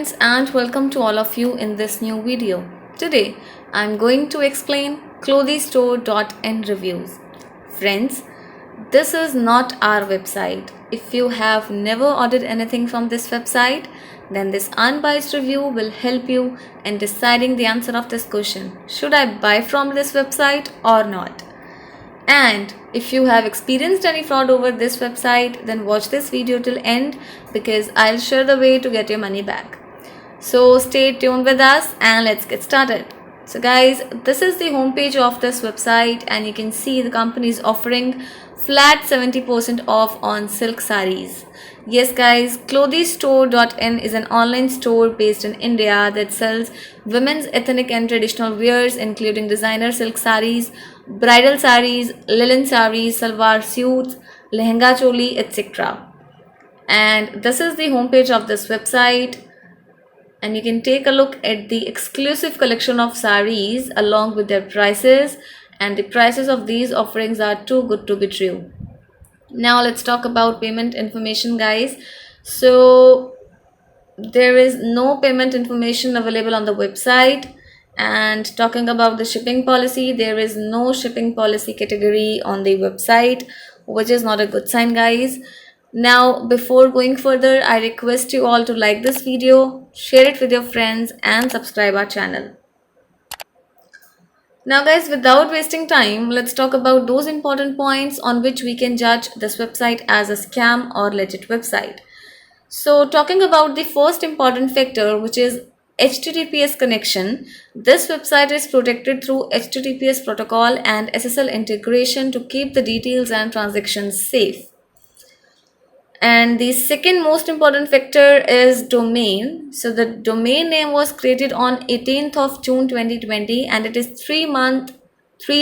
friends, and welcome to all of you in this new video. Today I'm going to explain clothystore.in reviews. Friends, this is not our website. If you have never ordered anything from this website, then this unbiased review will help you in deciding the answer of this question. Should I buy from this website or not? And if you have experienced any fraud over this website, then watch this video till end because I'll share the way to get your money back. So stay tuned with us and let's get started. So guys, this is the homepage of this website and you can see the company is offering flat 70% off on silk sarees. Yes guys, clothystore.in is an online store based in India that sells women's ethnic and traditional wears including designer silk sarees, bridal sarees, linen sarees, salwar suits, lehenga choli, etc. And this is the homepage of this website and you can take a look at the exclusive collection of sarees along with their prices, and the prices of these offerings are too good to be true. Now let's talk about payment information guys. So there is no payment information available on the website, and talking about the shipping policy, there is no shipping policy category on the website, which is not a good sign guys. Now before going further, I request you all to like this video, share it with your friends and subscribe our channel. Now guys, without wasting time, let's talk about those important points on which we can judge this website as a scam or legit website. So talking about the first important factor, which is HTTPS connection, this website is protected through HTTPS protocol and SSL integration to keep the details and transactions safe. And the second most important factor is domain. So the domain name was created on 18th of June 2020 and it is 3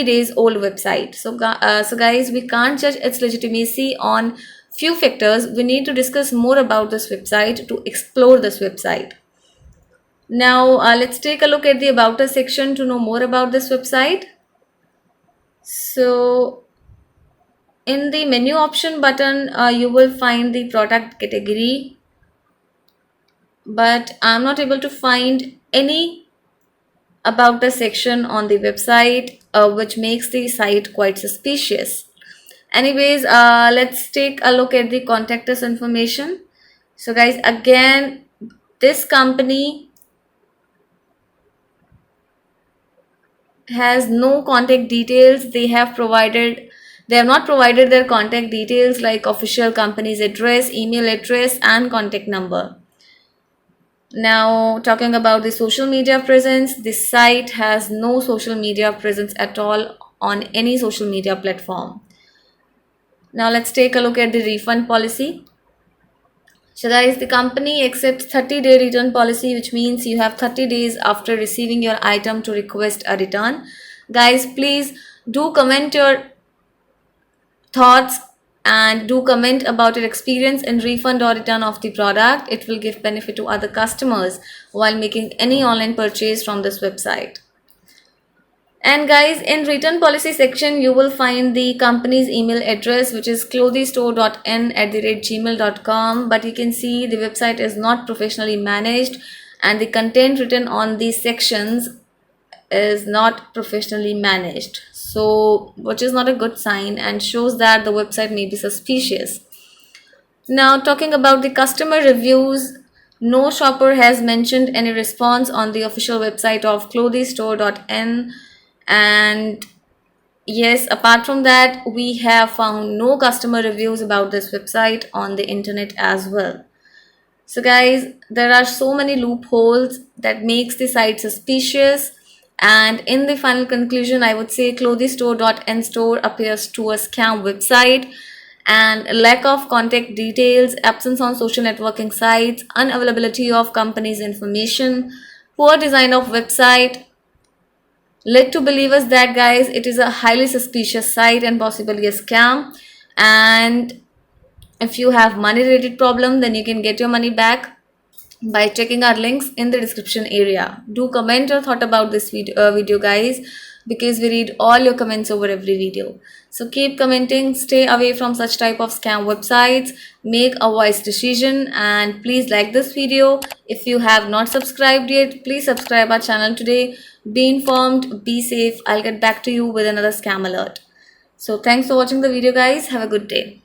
days old website. So guys, we can't judge its legitimacy on few factors. We need to discuss more about this website to explore this website. Now let's take a look at the About Us section to know more about this website. So in the menu option button, you will find the product category, but I'm not able to find any About the section on the website, which makes the site quite suspicious. Anyways, let's take a look at the contact us information. So guys, again, this company has no contact details. They have not provided their contact details like official company's address, email address and contact number. Now talking about the social media presence, this site has no social media presence at all on any social media platform. Now let's take a look at the refund policy. So guys, the company accepts 30-day return policy, which means you have 30 days after receiving your item to request a return. Guys, please do comment your thoughts and do comment about your experience in refund or return of the product. It will give benefit to other customers while making any online purchase from this website. And guys, in return policy section, you will find the company's email address, which is clothystore.in@gmail.com. But you can see the website is not professionally managed and the content written on these sections is not professionally managed. So, which is not a good sign and shows that the website may be suspicious. Now, talking about the customer reviews, no shopper has mentioned any response on the official website of clothystore.in. And yes, apart from that, we have found no customer reviews about this website on the internet as well. So guys, there are so many loopholes that makes the site suspicious, and in the final conclusion, I would say clothystore.in store appears to a scam website, and lack of contact details, absence on social networking sites, unavailability of company's information, poor design of website led to believe us that guys, it is a highly suspicious site and possibly a scam. And if you have money related problem, then you can get your money back by checking our links in the description area. Do comment your thought about this video guys. because we read all your comments over every video. So keep commenting, stay away from such type of scam websites, make a wise decision, and please like this video. If you have not subscribed yet, please subscribe our channel today. Be informed, be safe. I'll get back to you with another scam alert. So thanks for watching the video, guys. Have a good day.